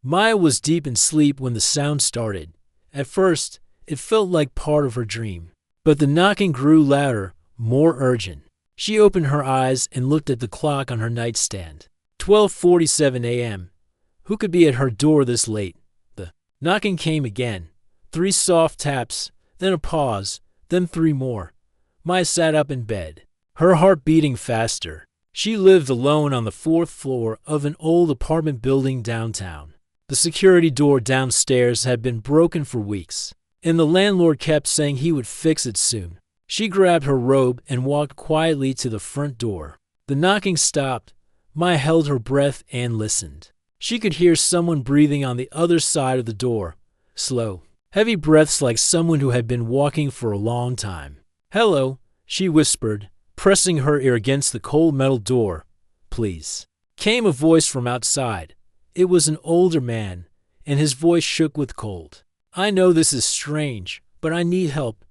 Maya was deep in sleep when the sound started. At first, it felt like part of her dream. But the knocking grew louder, more urgent. She opened her eyes and looked at the clock on her nightstand. 12:47 a.m. Who could be at her door this late? The knocking came again. 3 soft taps, then a pause, then 3 more. Maya sat up in bed, her heart beating faster. She lived alone on the 4th floor of an old apartment building downtown. The security door downstairs had been broken for weeks, and the landlord kept saying he would fix it soon. She grabbed her robe and walked quietly to the front door. The knocking stopped. Maya held her breath and listened. She could hear someone breathing on the other side of the door. Slow, heavy breaths like someone who had been walking for a long time. "Hello," she whispered, pressing her ear against the cold metal door. "Please." Came a voice from outside. It was an older man, and his voice shook with cold. "I know this is strange, but I need help.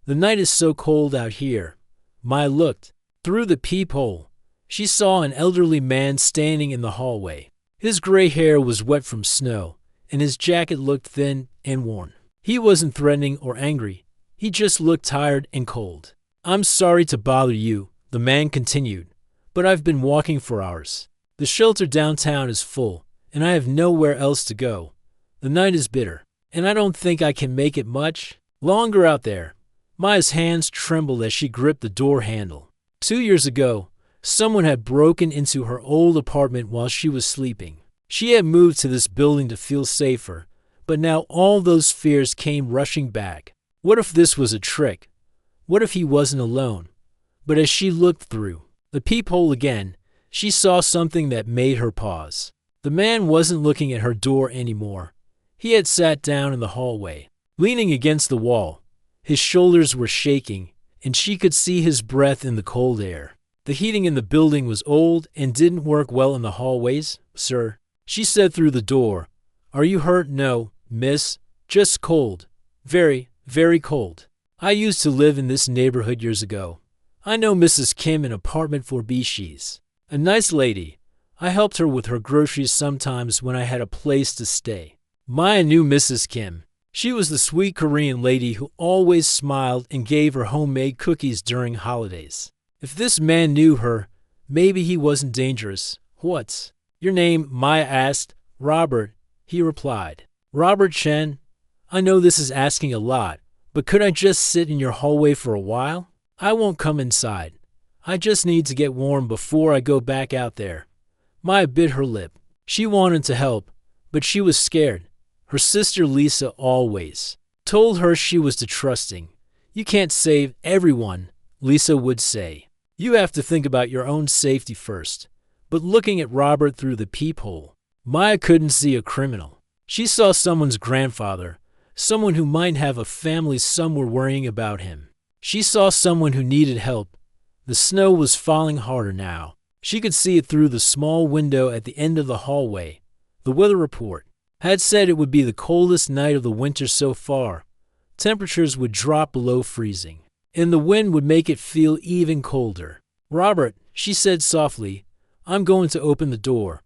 The night is so cold out here." Maya looked. Through the peephole, she saw an elderly man standing in the hallway. His gray hair was wet from snow, and his jacket looked thin and worn. He wasn't threatening or angry. He just looked tired and cold. "I'm sorry to bother you," the man continued, "but I've been walking for hours. The shelter downtown is full, and I have nowhere else to go. The night is bitter, and I don't think I can make it much longer out there." Maya's hands trembled as she gripped the door handle. 2 years ago, someone had broken into her old apartment while she was sleeping. She had moved to this building to feel safer, but now all those fears came rushing back. What if this was a trick? What if he wasn't alone? But as she looked through the peephole again, she saw something that made her pause. The man wasn't looking at her door anymore. He had sat down in the hallway, leaning against the wall. His shoulders were shaking, and she could see his breath in the cold air. The heating in the building was old and didn't work well in the hallways. "Sir," she said through the door. "Are you hurt?" "No, miss. Just cold. Very, very cold. I used to live in this neighborhood years ago. I know Mrs. Kim in apartment 4B. She's a nice lady. I helped her with her groceries sometimes when I had a place to stay." Maya knew Mrs. Kim. She was the sweet Korean lady who always smiled and gave her homemade cookies during holidays. If this man knew her, maybe he wasn't dangerous. "What's your name?" Maya asked. "Robert," he replied. "Robert Chen? I know this is asking a lot, but could I just sit in your hallway for a while? I won't come inside. I just need to get warm before I go back out there." Maya bit her lip. She wanted to help, but she was scared. Her sister Lisa always told her she was too trusting. "You can't save everyone," Lisa would say. "You have to think about your own safety first." But looking at Robert through the peephole, Maya couldn't see a criminal. She saw someone's grandfather, someone who might have a family somewhere worrying about him. She saw someone who needed help. The snow was falling harder now. She could see it through the small window at the end of the hallway. The weather report had said it would be the coldest night of the winter so far. Temperatures would drop below freezing, and the wind would make it feel even colder. "Robert," she said softly, "I'm going to open the door,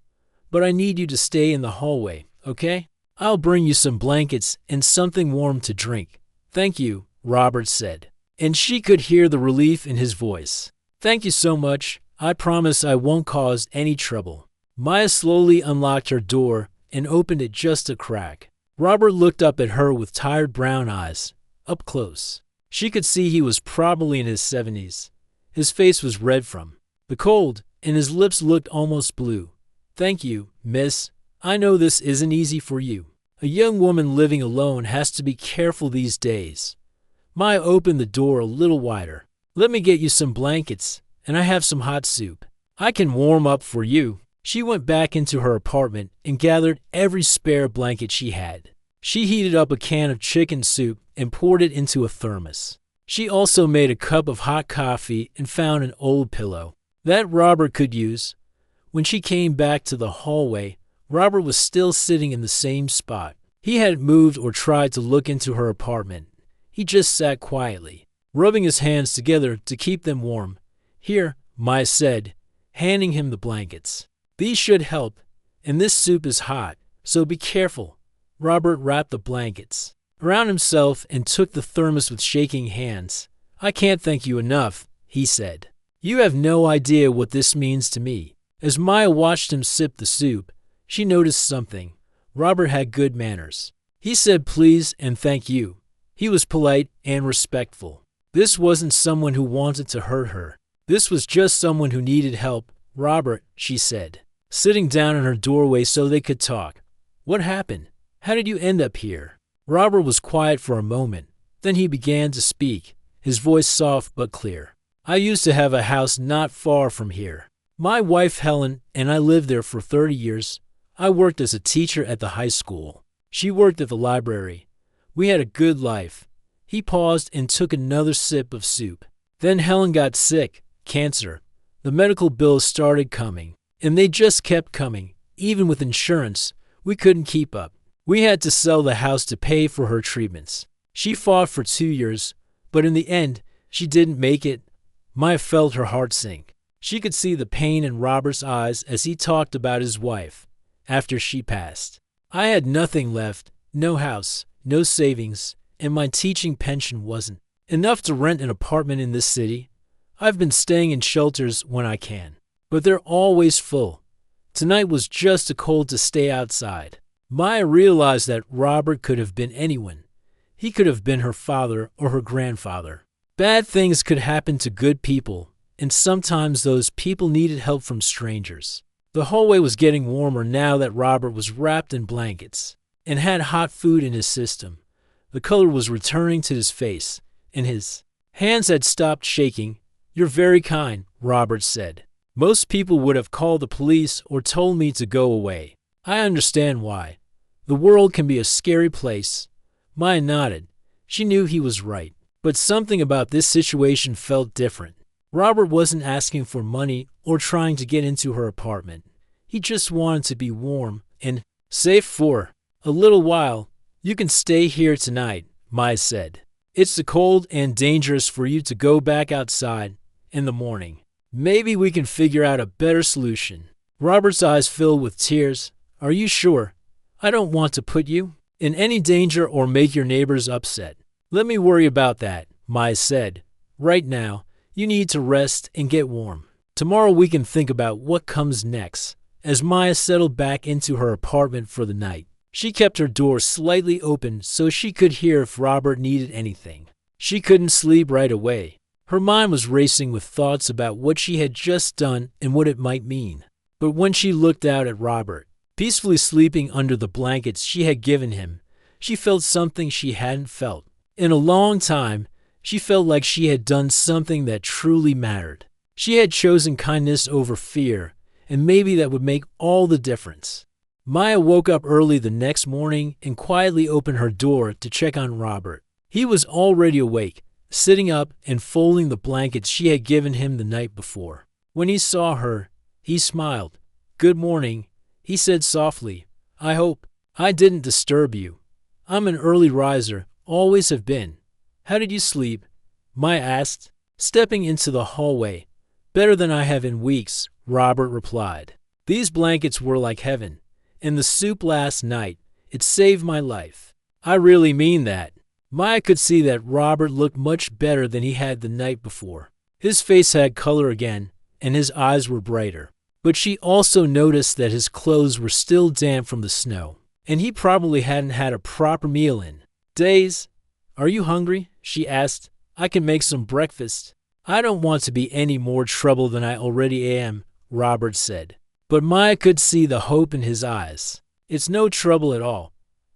but I need you to stay in the hallway, okay? I'll bring you some blankets and something warm to drink." "Thank you," Robert said, and she could hear the relief in his voice. "Thank you so much. I promise I won't cause any trouble." Maya slowly unlocked her door and opened it just a crack. Robert looked up at her with tired brown eyes, up close. She could see he was probably in his 70s. His face was red from the cold, and his lips looked almost blue. "Thank you, miss. I know this isn't easy for you. A young woman living alone has to be careful these days." Maya opened the door a little wider. "Let me get you some blankets, and I have some hot soup. I can warm up for you." She went back into her apartment and gathered every spare blanket she had. She heated up a can of chicken soup and poured it into a thermos. She also made a cup of hot coffee and found an old pillow that Robert could use. When she came back to the hallway, Robert was still sitting in the same spot. He hadn't moved or tried to look into her apartment. He just sat quietly, rubbing his hands together to keep them warm. "Here," Maya said, handing him the blankets. "These should help, and this soup is hot, so be careful. Robert wrapped the blankets around himself and took the thermos with shaking hands. I can't thank you enough, he said. You have no idea what this means to me. As Maya watched him sip the soup, she noticed something. Robert had good manners. He said please and thank you. He was polite and respectful. This wasn't someone who wanted to hurt her. This was just someone who needed help. Robert, she said, sitting down in her doorway so they could talk. What happened? How did you end up here? Robert was quiet for a moment. Then he began to speak, his voice soft but clear. I used to have a house not far from here. My wife Helen and I lived there for 30 years. I worked as a teacher at the high school. She worked at the library. We had a good life. He paused and took another sip of soup. Then Helen got sick, cancer. The medical bills started coming, and they just kept coming. Even with insurance, we couldn't keep up. We had to sell the house to pay for her treatments. She fought for 2 years, but in the end, she didn't make it. Maya felt her heart sink. She could see the pain in Robert's eyes as he talked about his wife after she passed. I had nothing left, no house, no savings, and my teaching pension wasn't enough to rent an apartment in this city. I've been staying in shelters when I can, but they're always full. Tonight was just too cold to stay outside. Maya realized that Robert could have been anyone. He could have been her father or her grandfather. Bad things could happen to good people, and sometimes those people needed help from strangers. The hallway was getting warmer now that Robert was wrapped in blankets and had hot food in his system. The color was returning to his face, and his hands had stopped shaking. You're very kind, Robert said. Most people would have called the police or told me to go away. I understand why. The world can be a scary place. Maya nodded. She knew he was right. But something about this situation felt different. Robert wasn't asking for money or trying to get into her apartment. He just wanted to be warm and safe for a little while. You can stay here tonight, Maya said. It's too cold and dangerous for you to go back outside in the morning. Maybe we can figure out a better solution. Robert's eyes filled with tears. Are you sure? I don't want to put you in any danger or make your neighbors upset. Let me worry about that, Maya said. Right now, you need to rest and get warm. Tomorrow we can think about what comes next. As Maya settled back into her apartment for the night, she kept her door slightly open so she could hear if Robert needed anything. She couldn't sleep right away. Her mind was racing with thoughts about what she had just done and what it might mean. But when she looked out at Robert, peacefully sleeping under the blankets she had given him, she felt something she hadn't felt in a long time. She felt like she had done something that truly mattered. She had chosen kindness over fear, and maybe that would make all the difference. Maya woke up early the next morning and quietly opened her door to check on Robert. He was already awake, sitting up and folding the blankets she had given him the night before. When he saw her, he smiled. Good morning, he said softly. I hope I didn't disturb you. I'm an early riser, always have been. How did you sleep? Maya asked, stepping into the hallway. Better than I have in weeks, Robert replied. These blankets were like heaven, and the soup last night, it saved my life. I really mean that. Maya could see that Robert looked much better than he had the night before. His face had color again, and his eyes were brighter. But she also noticed that his clothes were still damp from the snow, and he probably hadn't had a proper meal in days. Are you hungry? She asked. I can make some breakfast. I don't want to be any more trouble than I already am, Robert said. But Maya could see the hope in his eyes. It's no trouble at all.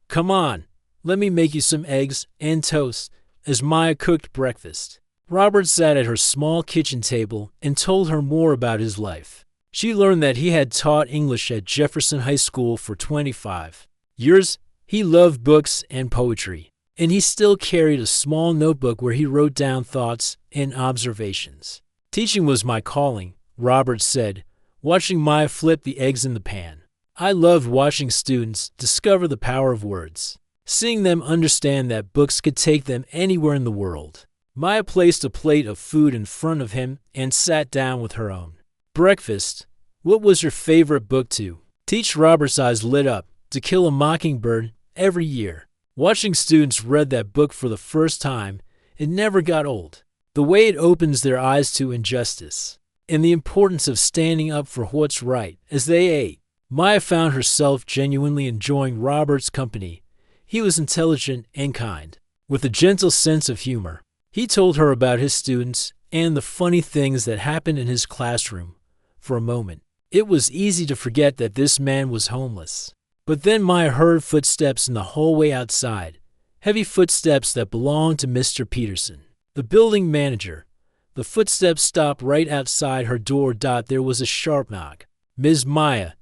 Come on, let me make you some eggs and toast. As Maya cooked breakfast, Robert sat at her small kitchen table and told her more about his life. She learned that he had taught English at Jefferson High School for 25 years. He loved books and poetry, and he still carried a small notebook where he wrote down thoughts and observations. Teaching was my calling, Robert said, watching Maya flip the eggs in the pan. I loved watching students discover the power of words, seeing them understand that books could take them anywhere in the world. Maya placed a plate of food in front of him and sat down with her own. Breakfast. What was your favorite book to teach? Robert's eyes lit up. To Kill a Mockingbird every year. Watching students read that book for the first time, it never got old. The way it opens their eyes to injustice and the importance of standing up for what's right as they ate. Maya found herself genuinely enjoying Robert's company. He was intelligent and kind, with a gentle sense of humor. He told her about his students and the funny things that happened in his classroom. For a moment, it was easy to forget that this man was homeless. But then Maya heard footsteps in the hallway outside, heavy footsteps that belonged to Mr. Peterson, the building manager. The footsteps stopped right outside her door. There was a sharp knock. "Ms. Maya,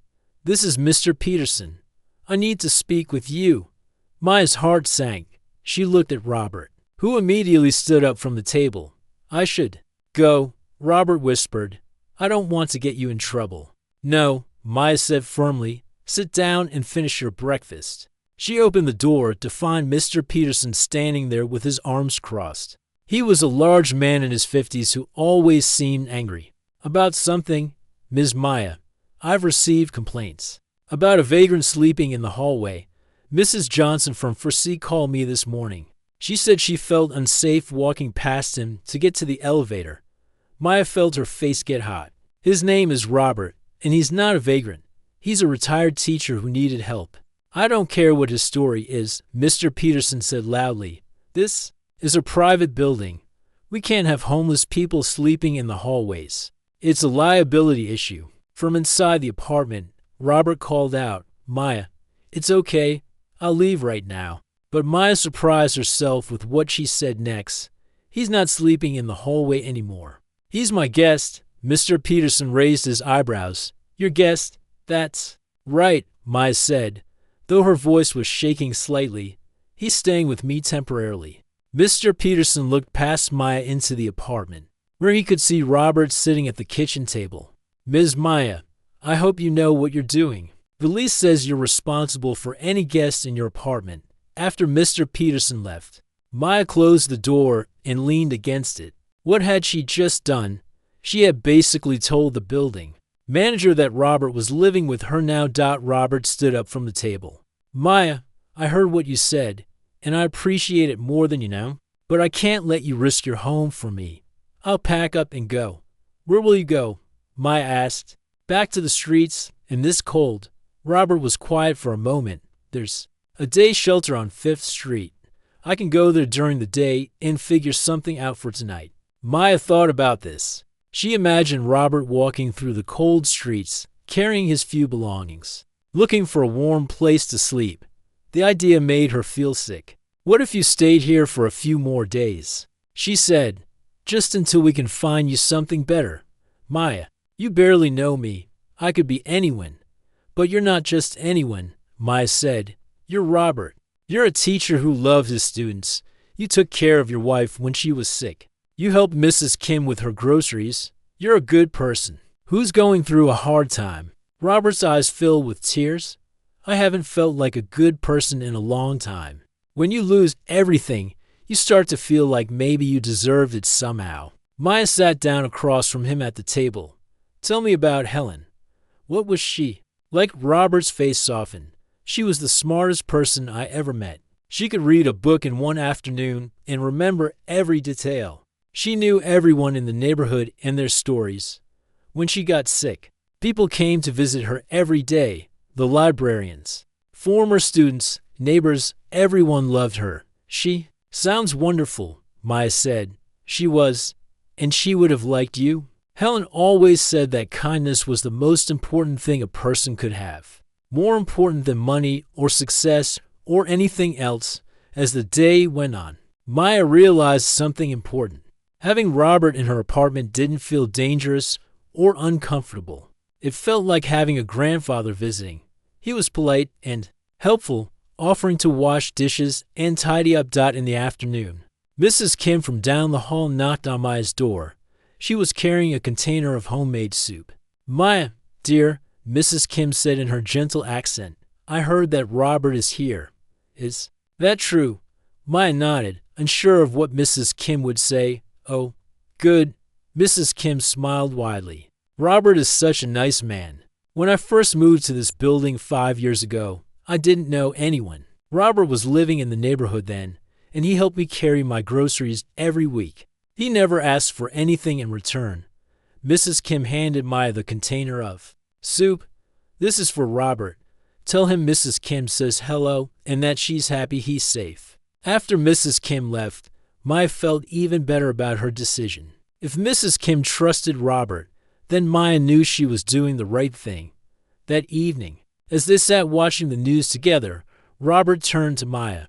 this is Mr. Peterson. I need to speak with you." Maya's heart sank. She looked at Robert, who immediately stood up from the table. "I should go," Robert whispered. "I don't want to get you in trouble." "No," Maya said firmly. "Sit down and finish your breakfast." She opened the door to find Mr. Peterson standing there with his arms crossed. He was a large man in his 50s who always seemed angry. "About something, Ms. Maya. I've received complaints about a vagrant sleeping in the hallway. Mrs. Johnson from Foresee called me this morning. She said she felt unsafe walking past him to get to the elevator." Maya felt her face get hot. "His name is Robert, and he's not a vagrant. He's a retired teacher who needed help." "I don't care what his story is," Mr. Peterson said loudly. "This is a private building. We can't have homeless people sleeping in the hallways. It's a liability issue." From inside the apartment, Robert called out, "Maya, it's okay. I'll leave right now." But Maya surprised herself with what she said next. "He's not sleeping in the hallway anymore. He's my guest." Mr. Peterson raised his eyebrows. "Your guest? That's right," Maya said, though her voice was shaking slightly. "He's staying with me temporarily." Mr. Peterson looked past Maya into the apartment, where he could see Robert sitting at the kitchen table. "Ms. Maya, I hope you know what you're doing. The lease says you're responsible for any guest in your apartment." After Mr. Peterson left, Maya closed the door and leaned against it. What had she just done? She had basically told the building manager that Robert was living with her now. Robert stood up from the table. "Maya, I heard what you said, and I appreciate it more than you know, but I can't let you risk your home for me. I'll pack up and go." "Where will you go?" Maya asked. "Back to the streets in this cold." Robert was quiet for a moment. "There's a day shelter on 5th Street. I can go there during the day and figure something out for tonight." Maya thought about this. She imagined Robert walking through the cold streets, carrying his few belongings, looking for a warm place to sleep. The idea made her feel sick. "What if you stayed here for a few more days?" she said. "Just until we can find you something better." "Maya, you barely know me. I could be anyone." "But you're not just anyone," Maya said. "You're Robert. You're a teacher who loved his students. You took care of your wife when she was sick. You helped Mrs. Kim with her groceries. You're a good person who's going through a hard time." Robert's eyes filled with tears. "I haven't felt like a good person in a long time. When you lose everything, you start to feel like maybe you deserved it somehow." Maya sat down across from him at the table. "Tell me about Helen. What was she like?" Robert's face softened. "She was the smartest person I ever met. She could read a book in one afternoon and remember every detail. She knew everyone in the neighborhood and their stories. When she got sick, people came to visit her every day. The librarians, former students, neighbors, everyone loved her. She sounds wonderful," Maya said. "She was, and she would have liked you." Helen always said that kindness was the most important thing a person could have, more important than money or success or anything else. As the day went on, Maya realized something important. Having Robert in her apartment didn't feel dangerous or uncomfortable. It felt like having a grandfather visiting. He was polite and helpful, offering to wash dishes and tidy up. In the afternoon, Mrs. Kim from down the hall knocked on Maya's door. She was carrying a container of homemade soup. "Maya, dear," Mrs. Kim said in her gentle accent, "I heard that Robert is here. Is that true?" Maya nodded, unsure of what Mrs. Kim would say. "Oh, good." Mrs. Kim smiled widely. "Robert is such a nice man. When I first moved to this building 5 years ago, I didn't know anyone. Robert was living in the neighborhood then, and he helped me carry my groceries every week. He never asked for anything in return. Mrs. Kim handed Maya the container of soup. This is for Robert. Tell him Mrs. Kim says hello and that she's happy he's safe. After Mrs. Kim left, Maya felt even better about her decision. If Mrs. Kim trusted Robert, then Maya knew she was doing the right thing. That evening, as they sat watching the news together, Robert turned to Maya.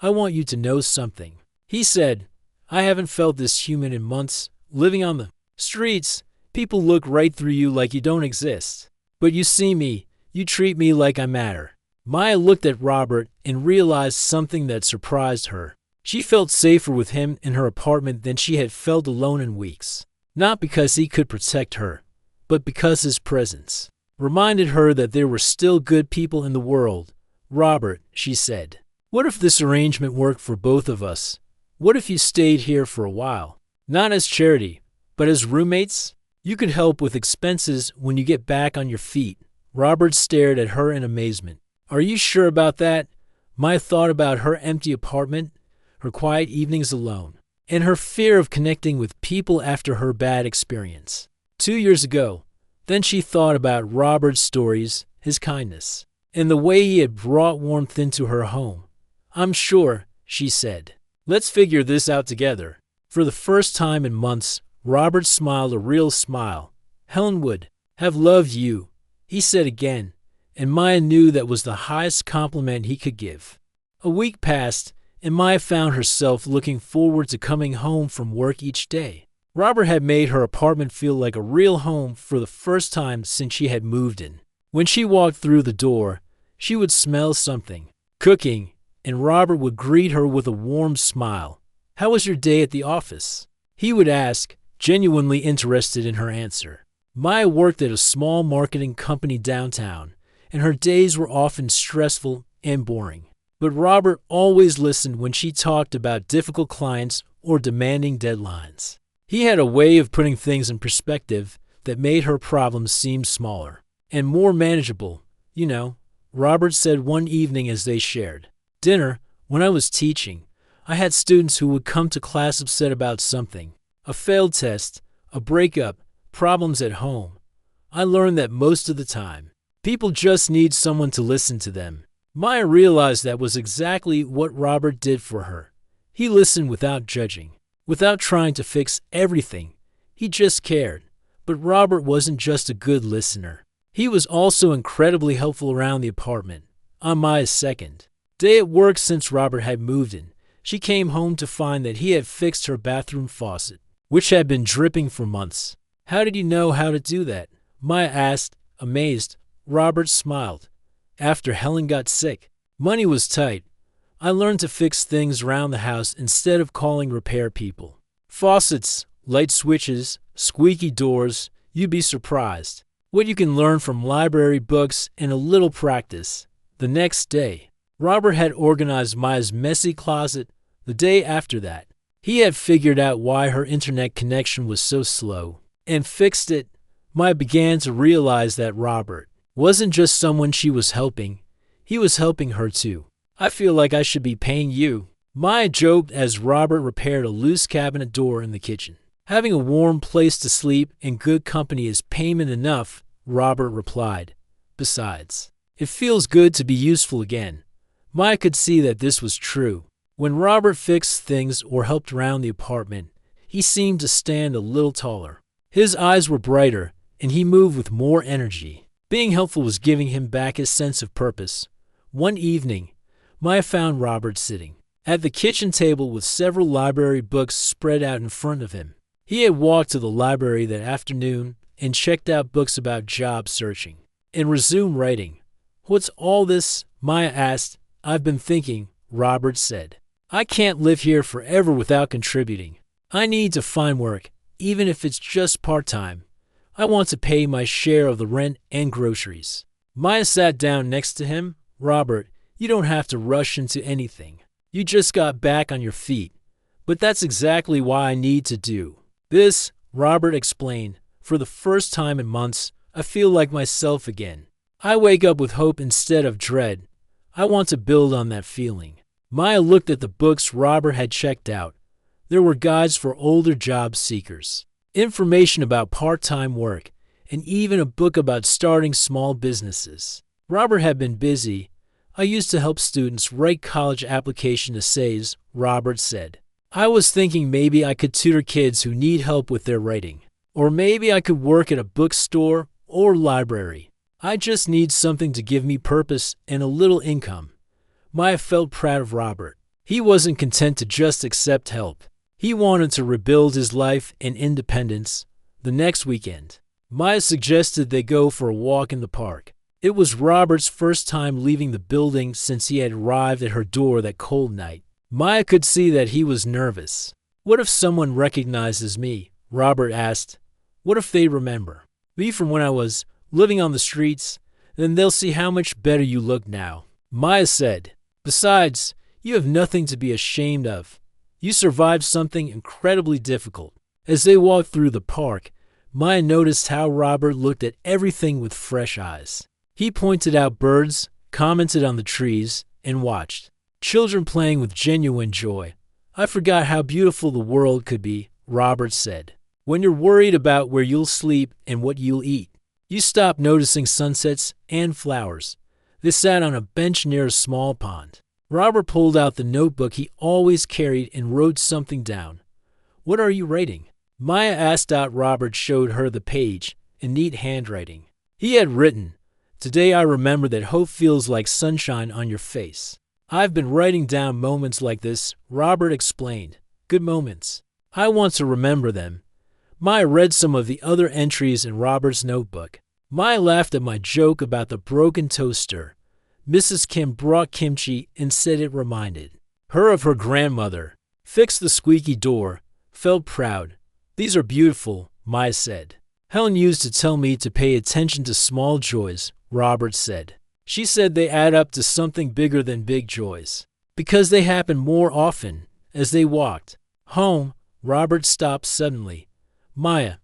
I want you to know something. He said, I haven't felt this human in months. Living on the streets, people look right through you like you don't exist. But you see me, you treat me like I matter. Maya looked at Robert and realized something that surprised her. She felt safer with him in her apartment than she had felt alone in weeks. Not because he could protect her, but because his presence reminded her that there were still good people in the world. Robert, she said, what if this arrangement worked for both of us? What if you stayed here for a while? Not as charity, but as roommates? You could help with expenses when you get back on your feet. Robert stared at her in amazement. Are you sure about that? Maya thought about her empty apartment, her quiet evenings alone, and her fear of connecting with people after her bad experience 2 years ago. Then she thought about Robert's stories, his kindness, and the way he had brought warmth into her home. I'm sure, she said. Let's figure this out together. For the first time in months, Robert smiled a real smile. Helen would have loved you, he said again, and Maya knew that was the highest compliment he could give. A week passed, and Maya found herself looking forward to coming home from work each day. Robert had made her apartment feel like a real home for the first time since she had moved in. When she walked through the door, she would smell something cooking, and Robert would greet her with a warm smile. How was your day at the office? He would ask, genuinely interested in her answer. Maya worked at a small marketing company downtown, and her days were often stressful and boring. But Robert always listened when she talked about difficult clients or demanding deadlines. He had a way of putting things in perspective that made her problems seem smaller and more manageable. You know, Robert said one evening as they shared dinner, when I was teaching, I had students who would come to class upset about something, a failed test, a breakup, problems at home. I learned that most of the time, people just need someone to listen to them. Maya realized that was exactly what Robert did for her. He listened without judging, without trying to fix everything. He just cared. But Robert wasn't just a good listener. He was also incredibly helpful around the apartment. On Maya's second day at work since Robert had moved in, she came home to find that he had fixed her bathroom faucet, which had been dripping for months. How did you know how to do that? Maya asked, amazed. Robert smiled. After Helen got sick, money was tight. I learned to fix things around the house instead of calling repair people. Faucets, light switches, squeaky doors, you'd be surprised what you can learn from library books and a little practice. The next day, Robert had organized Maya's messy closet. The day after that, he had figured out why her internet connection was so slow and fixed it. Maya began to realize that Robert wasn't just someone she was helping, he was helping her too. I feel like I should be paying you, Maya joked as Robert repaired a loose cabinet door in the kitchen. Having a warm place to sleep and good company is payment enough, Robert replied. Besides, it feels good to be useful again. Maya could see that this was true. When Robert fixed things or helped around the apartment, he seemed to stand a little taller. His eyes were brighter, and he moved with more energy. Being helpful was giving him back his sense of purpose. One evening, Maya found Robert sitting at the kitchen table with several library books spread out in front of him. He had walked to the library that afternoon and checked out books about job searching and resumed writing. What's all this? Maya asked. I've been thinking, Robert said. I can't live here forever without contributing. I need to find work, even if it's just part-time. I want to pay my share of the rent and groceries. Maya sat down next to him. Robert, you don't have to rush into anything. You just got back on your feet. But that's exactly why I need to do this, Robert explained. For the first time in months, I feel like myself again. I wake up with hope instead of dread. I want to build on that feeling. Maya looked at the books Robert had checked out. There were guides for older job seekers, information about part-time work, and even a book about starting small businesses. Robert had been busy. I used to help students write college application essays, Robert said. I was thinking maybe I could tutor kids who need help with their writing. Or maybe I could work at a bookstore or library. I just need something to give me purpose and a little income. Maya felt proud of Robert. He wasn't content to just accept help. He wanted to rebuild his life and independence. The next weekend, Maya suggested they go for a walk in the park. It was Robert's first time leaving the building since he had arrived at her door that cold night. Maya could see that he was nervous. What if someone recognizes me? Robert asked. What if they remember me from when I was living on the streets? Then they'll see how much better you look now. Maya said, besides, you have nothing to be ashamed of. You survived something incredibly difficult. As they walked through the park, Maya noticed how Robert looked at everything with fresh eyes. He pointed out birds, commented on the trees, and watched children playing with genuine joy. I forgot how beautiful the world could be, Robert said. When you're worried about where you'll sleep and what you'll eat, you stop noticing sunsets and flowers. They sat on a bench near a small pond. Robert pulled out the notebook he always carried and wrote something down. What are you writing? Maya asked out. Robert showed her the page in neat handwriting. He had written, today I remember that hope feels like sunshine on your face. I've been writing down moments like this, Robert explained. Good moments. I want to remember them. Maya read some of the other entries in Robert's notebook. Maya laughed at my joke about the broken toaster. Mrs. Kim brought kimchi and said it reminded her of her grandmother. Fixed the squeaky door. Felt proud. These are beautiful, Maya said. Helen used to tell me to pay attention to small joys, Robert said. She said they add up to something bigger than big joys, because they happen more often. As they walked home, Robert stopped suddenly. Maya,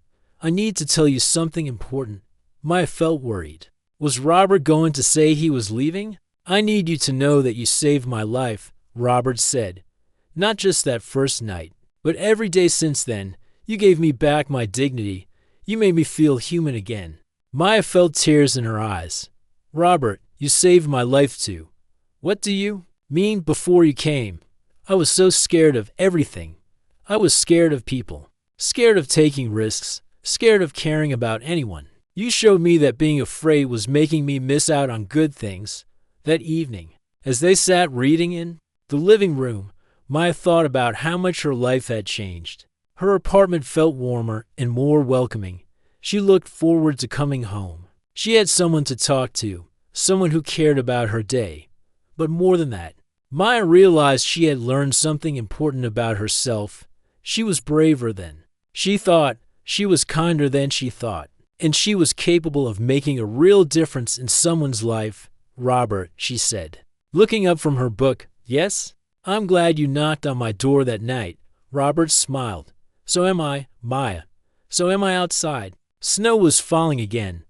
I need to tell you something important. Maya felt worried. Was Robert going to say he was leaving? I need you to know that you saved my life, Robert said. Not just that first night, but every day since then. You gave me back my dignity. You made me feel human again. Maya felt tears in her eyes. Robert, you saved my life too. What do you mean before you came? I was so scared of everything. I was scared of people, scared of taking risks, scared of caring about anyone. You showed me that being afraid was making me miss out on good things. That evening, as they sat reading in the living room, Maya thought about how much her life had changed. Her apartment felt warmer and more welcoming. She looked forward to coming home. She had someone to talk to, someone who cared about her day. But more than that, Maya realized she had learned something important about herself. She was braver than she thought. She was kinder than she thought. And she was capable of making a real difference in someone's life. Robert, she said, looking up from her book. Yes? I'm glad you knocked on my door that night. Robert smiled. So am I, Maya. So am I outside. Snow was falling again.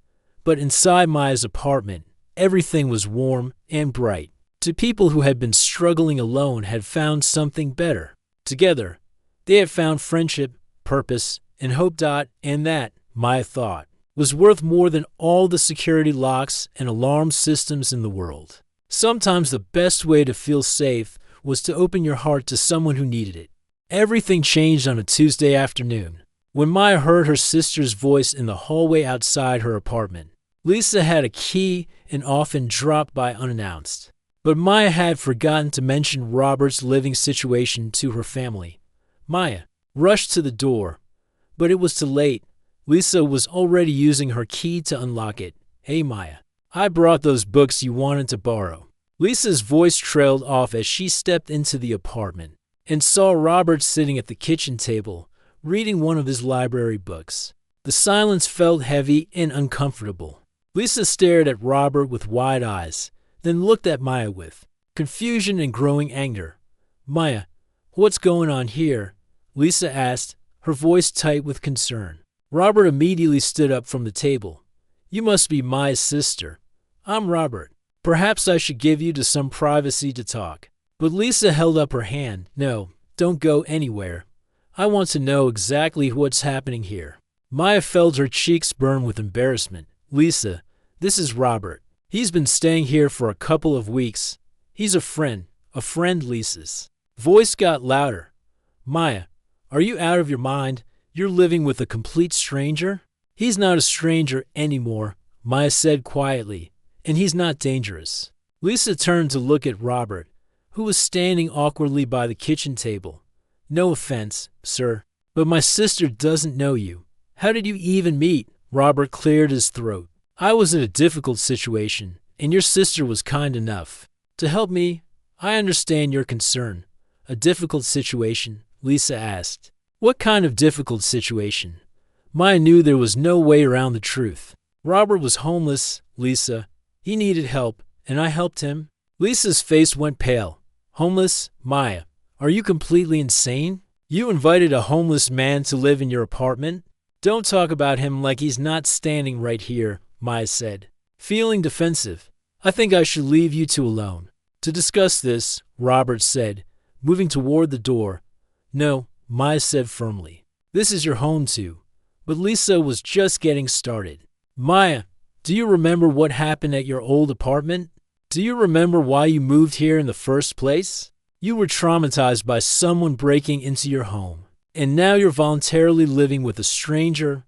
But inside Maya's apartment, everything was warm and bright. To people who had been struggling alone had found something better. Together, they had found friendship, purpose, and hope. And that, Maya thought, was worth more than all the security locks and alarm systems in the world. Sometimes the best way to feel safe was to open your heart to someone who needed it. Everything changed on a Tuesday afternoon, when Maya heard her sister's voice in the hallway outside her apartment. Lisa had a key and often dropped by unannounced. But Maya had forgotten to mention Robert's living situation to her family. Maya rushed to the door, but it was too late. Lisa was already using her key to unlock it. Hey Maya, I brought those books you wanted to borrow. Lisa's voice trailed off as she stepped into the apartment and saw Robert sitting at the kitchen table, reading one of his library books. The silence felt heavy and uncomfortable. Lisa stared at Robert with wide eyes, then looked at Maya with confusion and growing anger. Maya, what's going on here? Lisa asked, her voice tight with concern. Robert immediately stood up from the table. You must be Maya's sister. I'm Robert. Perhaps I should give you some privacy to talk. But Lisa held up her hand. No, don't go anywhere. I want to know exactly what's happening here. Maya felt her cheeks burn with embarrassment. Lisa, this is Robert. He's been staying here for a couple of weeks. He's a friend Lisa's. Voice got louder. Maya, are you out of your mind? You're living with a complete stranger? He's not a stranger anymore, Maya said quietly, and he's not dangerous. Lisa turned to look at Robert, who was standing awkwardly by the kitchen table. No offense, sir, but my sister doesn't know you. How did you even meet? Robert cleared his throat. I was in a difficult situation, and your sister was kind enough to help me. I understand your concern. A difficult situation? Lisa asked. What kind of difficult situation? Maya knew there was no way around the truth. Robert was homeless, Lisa. He needed help, and I helped him. Lisa's face went pale. Homeless? Maya, are you completely insane? You invited a homeless man to live in your apartment? Don't talk about him like he's not standing right here, Maya said, feeling defensive. I think I should leave you two alone to discuss this, Robert said, moving toward the door. No, Maya said firmly. This is your home too. But Lisa was just getting started. Maya, do you remember what happened at your old apartment? Do you remember why you moved here in the first place? You were traumatized by someone breaking into your home, and now you're voluntarily living with a stranger.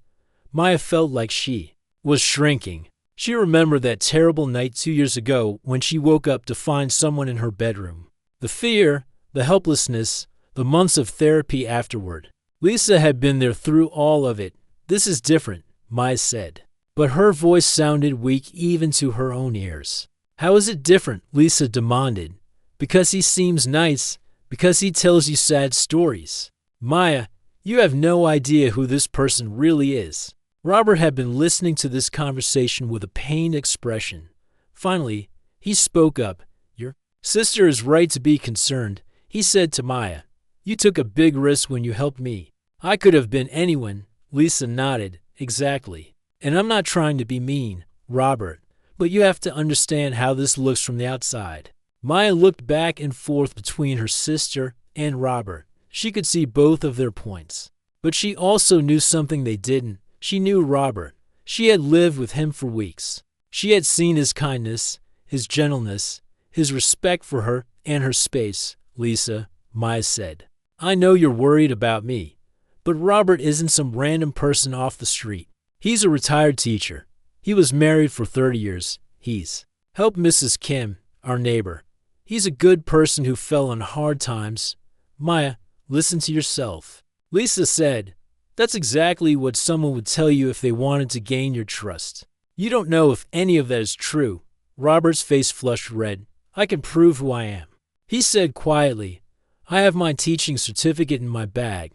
Maya felt like she was shrinking. She remembered that terrible night 2 years ago when she woke up to find someone in her bedroom. The fear, the helplessness, the months of therapy afterward. Lisa had been there through all of it. This is different, Maya said. But her voice sounded weak even to her own ears. How is it different? Lisa demanded. Because he seems nice. Because he tells you sad stories. Maya, you have no idea who this person really is. Robert had been listening to this conversation with a pained expression. Finally, he spoke up. Your sister is right to be concerned, he said to Maya. You took a big risk when you helped me. I could have been anyone. Lisa nodded. Exactly. And I'm not trying to be mean, Robert, but you have to understand how this looks from the outside. Maya looked back and forth between her sister and Robert. She could see both of their points. But she also knew something they didn't. She knew Robert. She had lived with him for weeks. She had seen his kindness, his gentleness, his respect for her and her space. Lisa, Maya said, I know you're worried about me, but Robert isn't some random person off the street. He's a retired teacher. He was married for 30 years. He's helped Mrs. Kim, our neighbor. He's a good person who fell on hard times. Maya, listen to yourself. Lisa said, that's exactly what someone would tell you if they wanted to gain your trust. You don't know if any of that is true. Robert's face flushed red. I can prove who I am. He said quietly, I have my teaching certificate in my bag.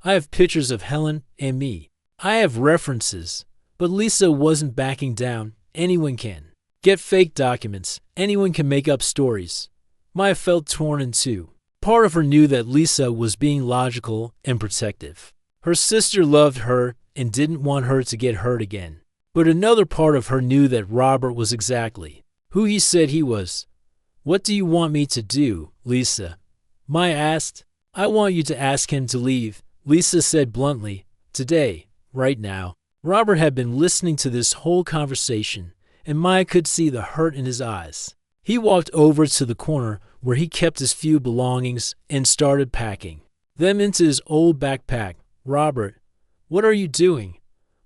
I have pictures of Helen and me. I have references. But Lisa wasn't backing down. Anyone can get fake documents. Anyone can make up stories. Maya felt torn in two. Part of her knew that Lisa was being logical and protective. Her sister loved her and didn't want her to get hurt again. But another part of her knew that Robert was exactly who he said he was. What do you want me to do, Lisa? Maya asked. I want you to ask him to leave, Lisa said bluntly. Today, right now. Robert had been listening to this whole conversation, and Maya could see the hurt in his eyes. He walked over to the corner where he kept his few belongings and started packing them into his old backpack. Robert, what are you doing?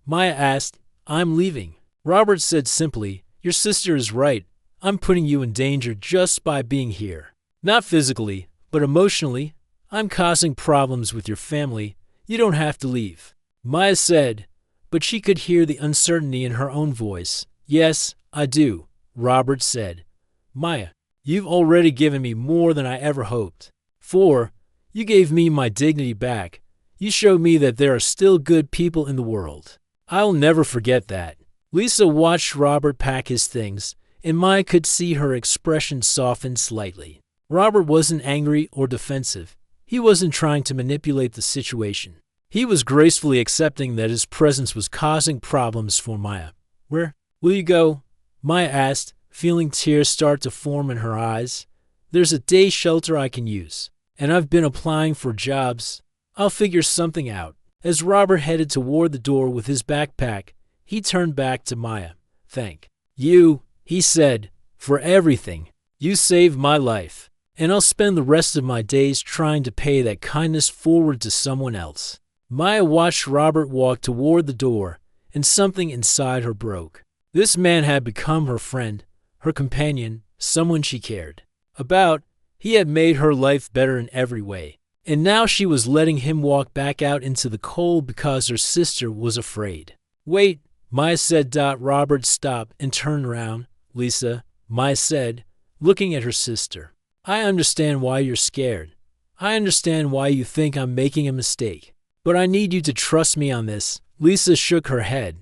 Maya asked. I'm leaving. Robert said simply, your sister is right. I'm putting you in danger just by being here. Not physically, but emotionally. I'm causing problems with your family. You don't have to leave. Maya said, but she could hear the uncertainty in her own voice. Yes, I do, Robert said. Maya, you've already given me more than I ever hoped. 4. You gave me my dignity back. You showed me that there are still good people in the world. I'll never forget that. Lisa watched Robert pack his things, and Maya could see her expression soften slightly. Robert wasn't angry or defensive. He wasn't trying to manipulate the situation. He was gracefully accepting that his presence was causing problems for Maya. Where will you go? Maya asked, feeling tears start to form in her eyes. There's a day shelter I can use, and I've been applying for jobs. I'll figure something out. As Robert headed toward the door with his backpack, he turned back to Maya. Thank you, he said, for everything. You saved my life, and I'll spend the rest of my days trying to pay that kindness forward to someone else. Maya watched Robert walk toward the door, and something inside her broke. This man had become her friend, her companion, someone she cared about. He had made her life better in every way, and now she was letting him walk back out into the cold because her sister was afraid. Wait, Maya said. Robert stopped and turned around. Lisa, Maya said, looking at her sister. I understand why you're scared. I understand why you think I'm making a mistake. But I need you to trust me on this. Lisa shook her head.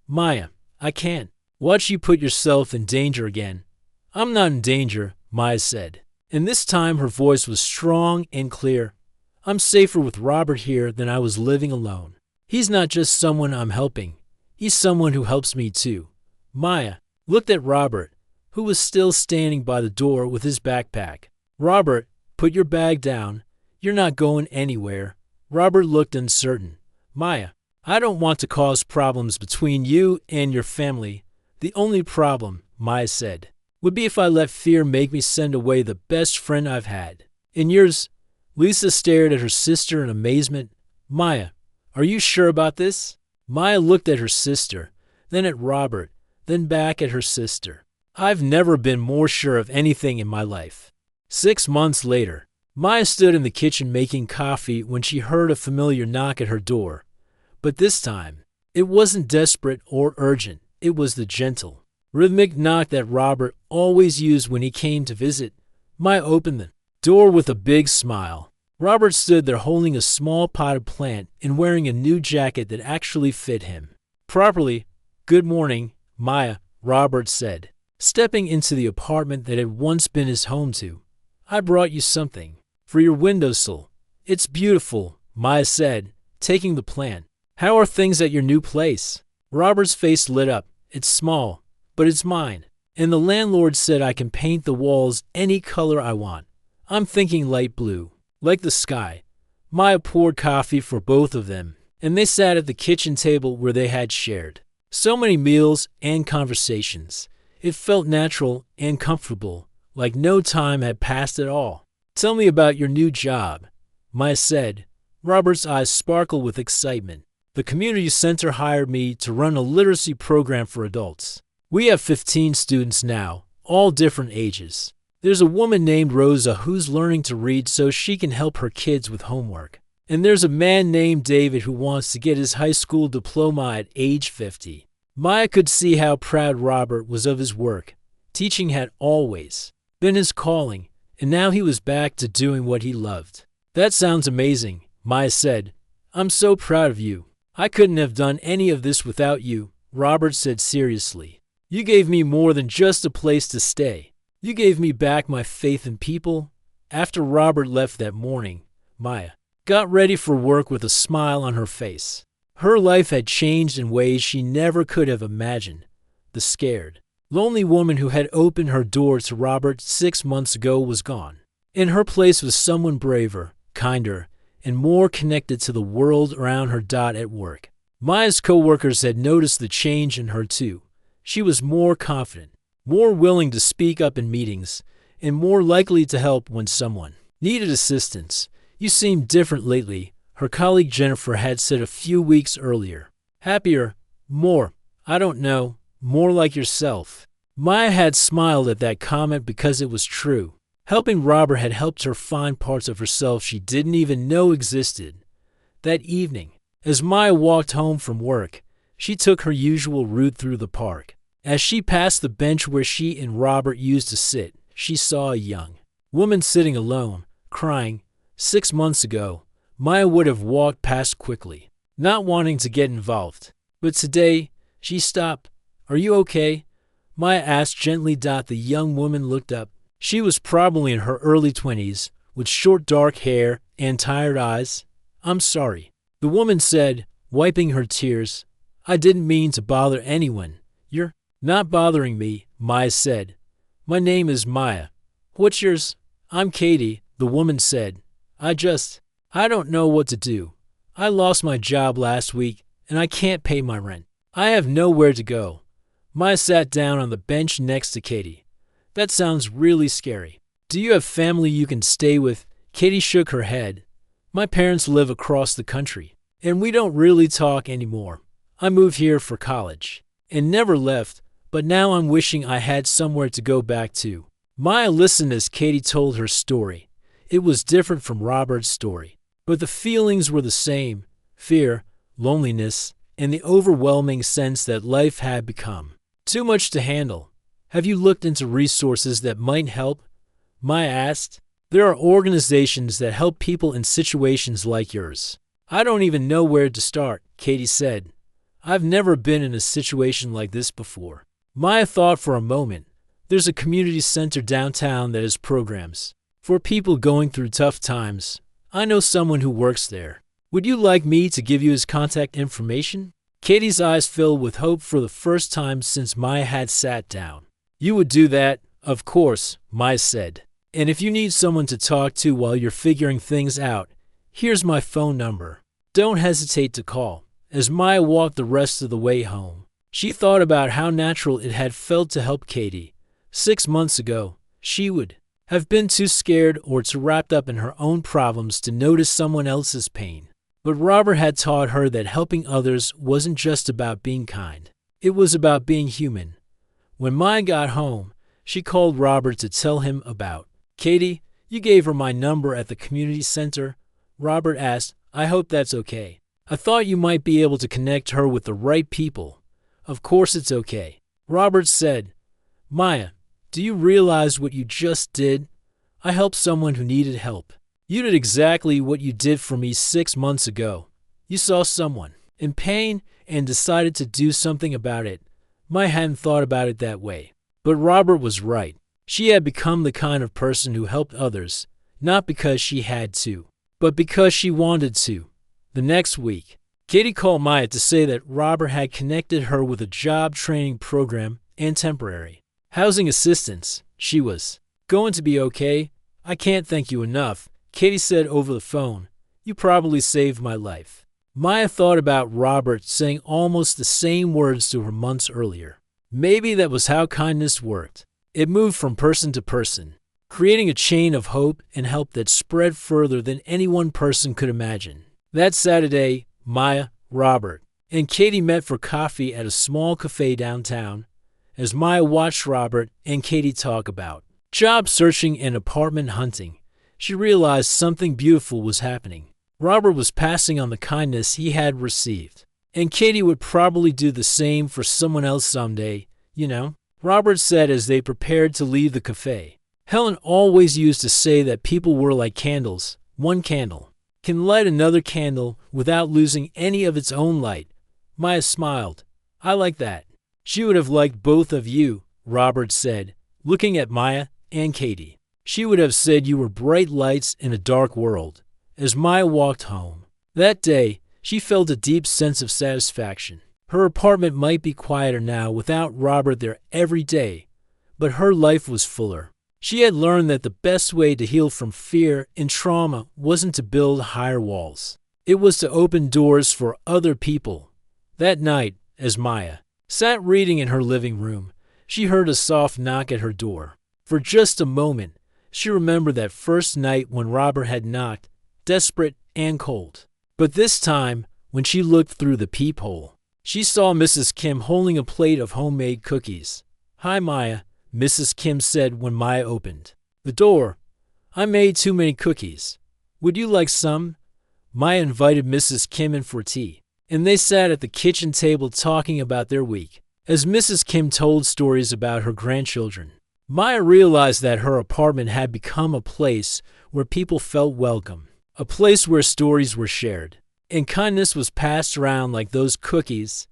Maya, I can't. Watch you put yourself in danger again. I'm not in danger, Maya said. And this time her voice was strong and clear. I'm safer with Robert here than I was living alone. He's not just someone I'm helping. He's someone who helps me too. Maya looked at Robert, who was still standing by the door with his backpack. Robert, put your bag down. You're not going anywhere. Robert looked uncertain. Maya, I don't want to cause problems between you and your family. The only problem, Maya said, would be if I let fear make me send away the best friend I've had. And yours? Lisa stared at her sister in amazement. Maya, are you sure about this? Maya looked at her sister, then at Robert, then back at her sister. I've never been more sure of anything in my life. 6 months later, Maya stood in the kitchen making coffee when she heard a familiar knock at her door. But this time, it wasn't desperate or urgent. It was the gentle, rhythmic knock that Robert always used when he came to visit. Maya opened the door with a big smile. Robert stood there holding a small potted plant and wearing a new jacket that actually fit him properly. Good morning, Maya, Robert said, stepping into the apartment that had once been his home too. I brought you something for your windowsill. It's beautiful, Maya said, taking the plant. How are things at your new place? Robert's face lit up. It's small, but it's mine. And the landlord said I can paint the walls any color I want. I'm thinking light blue, like the sky. Maya poured coffee for both of them, and they sat at the kitchen table where they had shared so many meals and conversations. It felt natural and comfortable, like no time had passed at all. Tell me about your new job, Maya said. Robert's eyes sparkled with excitement. The community center hired me to run a literacy program for adults. We have 15 students now, all different ages. There's a woman named Rosa who's learning to read so she can help her kids with homework. And there's a man named David who wants to get his high school diploma at age 50. Maya could see how proud Robert was of his work. Teaching had always been his calling, and now he was back to doing what he loved. That sounds amazing, Maya said. I'm so proud of you. I couldn't have done any of this without you, Robert said seriously. You gave me more than just a place to stay. You gave me back my faith in people. After Robert left that morning, Maya got ready for work with a smile on her face. Her life had changed in ways she never could have imagined. The scared, lonely woman who had opened her door to Robert 6 months ago was gone. In her place was someone braver, kinder, and more connected to the world around her. At work, Maya's co-workers had noticed the change in her too. She was more confident, more willing to speak up in meetings, and more likely to help when someone needed assistance. You seem different lately, her colleague Jennifer had said a few weeks earlier. Happier, more, I don't know, more like yourself. Maya had smiled at that comment because it was true. Helping Robert had helped her find parts of herself she didn't even know existed. That evening, as Maya walked home from work, she took her usual route through the park. As she passed the bench where she and Robert used to sit, she saw a young woman sitting alone, crying. 6 months ago, Maya would have walked past quickly, not wanting to get involved. But today, she stopped. Are you okay? Maya asked gently. The young woman looked up. She was probably in her early 20s, with short dark hair and tired eyes. I'm sorry, the woman said, wiping her tears. I didn't mean to bother anyone. You're not bothering me, Maya said. My name is Maya. What's yours? I'm Katie, the woman said. I don't know what to do. I lost my job last week, and I can't pay my rent. I have nowhere to go. Maya sat down on the bench next to Katie. That sounds really scary. Do you have family you can stay with? Katie shook her head. My parents live across the country, and we don't really talk anymore. I moved here for college, and never left, but now I'm wishing I had somewhere to go back to. Maya listened as Katie told her story. It was different from Robert's story, but the feelings were the same: fear, loneliness, and the overwhelming sense that life had become too much to handle. Have you looked into resources that might help? Maya asked. There are organizations that help people in situations like yours. I don't even know where to start, Katie said. I've never been in a situation like this before. Maya thought for a moment. There's a community center downtown that has programs for people going through tough times. I know someone who works there. Would you like me to give you his contact information? Katie's eyes filled with hope for the first time since Maya had sat down. You would do that, of course, Maya said. And if you need someone to talk to while you're figuring things out, here's my phone number. Don't hesitate to call. As Maya walked the rest of the way home, she thought about how natural it had felt to help Katie. 6 months ago, she would have been too scared or too wrapped up in her own problems to notice someone else's pain. But Robert had taught her that helping others wasn't just about being kind. It was about being human. When Maya got home, she called Robert to tell him about Katie. You gave her my number at the community center? Robert asked. I hope that's okay. I thought you might be able to connect her with the right people. Of course it's okay, Robert said. Maya, do you realize what you just did? I helped someone who needed help. You did exactly what you did for me 6 months ago. You saw someone in pain and decided to do something about it. Maya hadn't thought about it that way. But Robert was right. She had become the kind of person who helped others, not because she had to, but because she wanted to. The next week, Katie called Maya to say that Robert had connected her with a job training program and temporary housing assistance. She was going to be okay. I can't thank you enough, Katie said over the phone. You probably saved my life. Maya thought about Robert saying almost the same words to her months earlier. Maybe that was how kindness worked. It moved from person to person, creating a chain of hope and help that spread further than any one person could imagine. That Saturday, Maya, Robert, and Katie met for coffee at a small cafe downtown. As Maya watched Robert and Katie talk about job searching and apartment hunting, she realized something beautiful was happening. Robert was passing on the kindness he had received, and Katie would probably do the same for someone else someday, you know, Robert said as they prepared to leave the cafe. Helen always used to say that people were like candles. One candle can light another candle without losing any of its own light. Maya smiled. I like that. She would have liked both of you, Robert said, looking at Maya and Katie. She would have said you were bright lights in a dark world. As Maya walked home that day, she felt a deep sense of satisfaction. Her apartment might be quieter now without Robert there every day, but her life was fuller. She had learned that the best way to heal from fear and trauma wasn't to build higher walls. It was to open doors for other people. That night, as Maya sat reading in her living room, she heard a soft knock at her door. For just a moment, she remembered that first night when Robert had knocked, desperate and cold. But this time, when she looked through the peephole, she saw Mrs. Kim holding a plate of homemade cookies. Hi, Maya, Mrs. Kim said when Maya opened the door. I made too many cookies. Would you like some? Maya invited Mrs. Kim in for tea, and they sat at the kitchen table talking about their week. As Mrs. Kim told stories about her grandchildren, Maya realized that her apartment had become a place where people felt welcome, a place where stories were shared, and kindness was passed around like those cookies.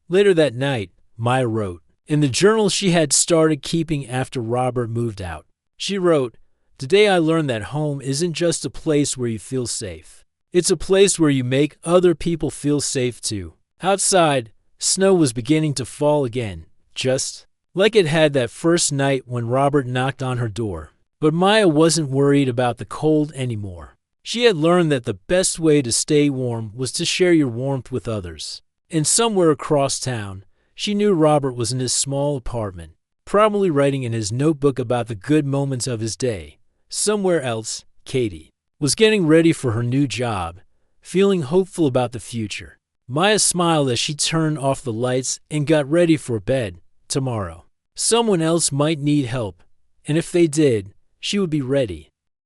Later that night, Maya wrote in the journal she had started keeping after Robert moved out. She wrote, Today I learned that home isn't just a place where you feel safe. It's a place where you make other people feel safe too. Outside, snow was beginning to fall again, just like it had that first night when Robert knocked on her door. But Maya wasn't worried about the cold anymore. She had learned that the best way to stay warm was to share your warmth with others. And somewhere across town, she knew Robert was in his small apartment, probably writing in his notebook about the good moments of his day. Somewhere else, Katie was getting ready for her new job, feeling hopeful about the future. Maya smiled as she turned off the lights and got ready for bed. Tomorrow, someone else might need help, and if they did, she would be ready.